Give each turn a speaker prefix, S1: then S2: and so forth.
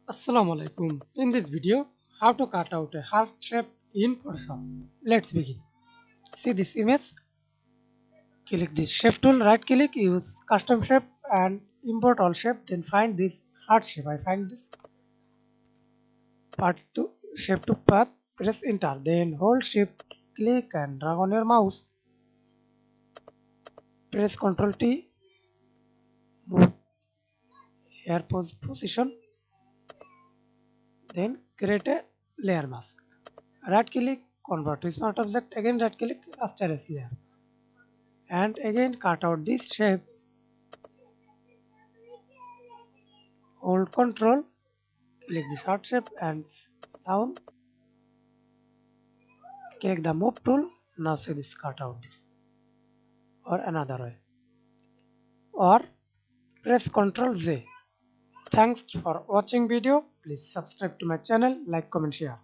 S1: Assalamu alaikum. In this video, how to cut out a heart shape in Photoshop. Let's begin. See this image. Click this shape tool, right click, use custom shape and import all shape. Then find this heart shape. I find this part to shape to path. Press enter. Then hold shift, click and drag on your mouse. Press Ctrl T. Move hair position. Then create a layer mask. Right click, convert to smart object. Again right click, raster as layer. And again cut out this shape. Hold Ctrl, click the short shape and down. Click the move tool. Now see this, cut out this. Or another way. Or press Ctrl Z. Thanks for watching video. Please subscribe to my channel, like, comment, share.